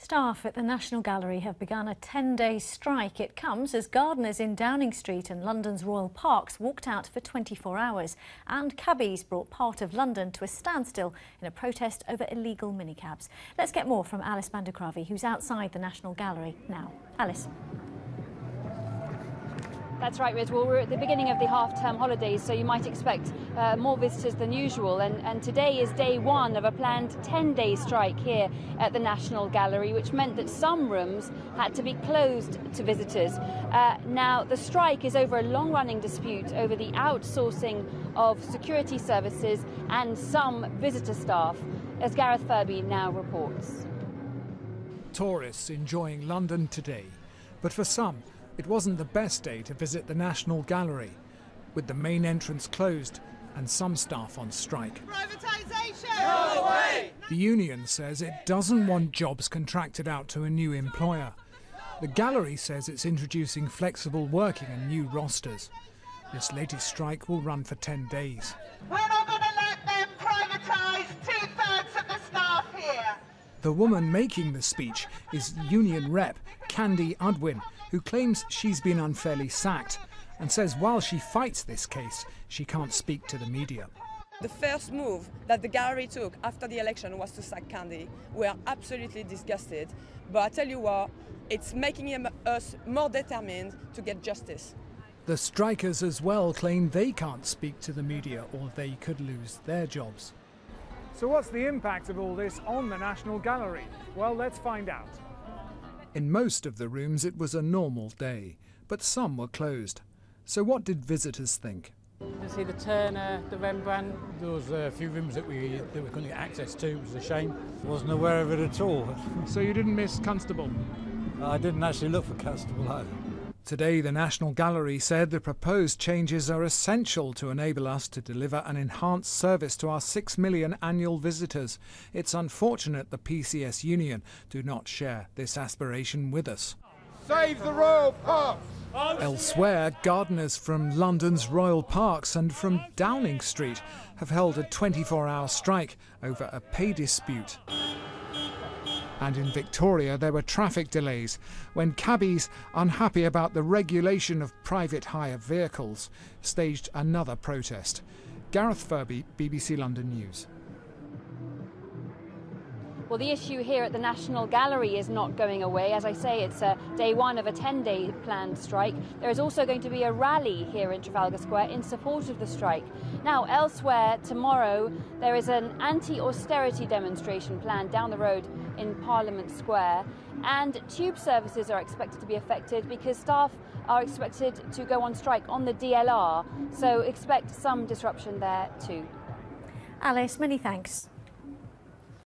Staff at the National Gallery have begun a 10-day strike. It comes as gardeners in Downing Street and London's Royal Parks walked out for 24 hours and cabbies brought part of London to a standstill in a protest over illegal minicabs. Let's get more from Alice Bandukravi, who's outside the National Gallery now. Alice. That's right, Riz. Well, we're at the beginning of the half-term holidays, so you might expect more visitors than usual. And today is day one of a planned 10-day strike here at the National Gallery, which meant that some rooms had to be closed to visitors. Now, the strike is over a long-running dispute over the outsourcing of security services and some visitor staff, as Gareth Furby now reports. Tourists enjoying London today, but for some, it wasn't the best day to visit the National Gallery, with the main entrance closed and some staff on strike. Privatisation! No way! The union says it doesn't want jobs contracted out to a new employer. The gallery says it's introducing flexible working and new rosters. This latest strike will run for 10 days. We're not going to let them privatise 2/3 of the staff here. The woman making the speech is union rep Candy Udwin, who claims she's been unfairly sacked and says while she fights this case, she can't speak to the media. The first move that the gallery took after the election was to sack Candy. We are absolutely disgusted, but I tell you what, it's making us more determined to get justice. The strikers as well claim they can't speak to the media or they could lose their jobs. So what's the impact of all this on the National Gallery? Well, let's find out. In most of the rooms it was a normal day, but some were closed. So what did visitors think? To see the Turner, the Rembrandt. There was a few rooms that we couldn't get access to, which was a shame. Wasn't aware of it at all. So you didn't miss Constable? I didn't actually look for Constable either. Today, the National Gallery said the proposed changes are essential to enable us to deliver an enhanced service to our 6 million annual visitors. It's unfortunate the PCS union do not share this aspiration with us. Save the Royal Parks! Elsewhere, gardeners from London's Royal Parks and from Downing Street have held a 24-hour strike over a pay dispute. And in Victoria, there were traffic delays when cabbies, unhappy about the regulation of private hire vehicles, staged another protest. Gareth Furby, BBC London News. Well, the issue here at the National Gallery is not going away. As I say, it's day one of a 10-day planned strike. There is also going to be a rally here in Trafalgar Square in support of the strike. Now, elsewhere, tomorrow, there is an anti-austerity demonstration planned down the road in Parliament Square. And tube services are expected to be affected because staff are expected to go on strike on the DLR. So expect some disruption there too. Alice, many thanks.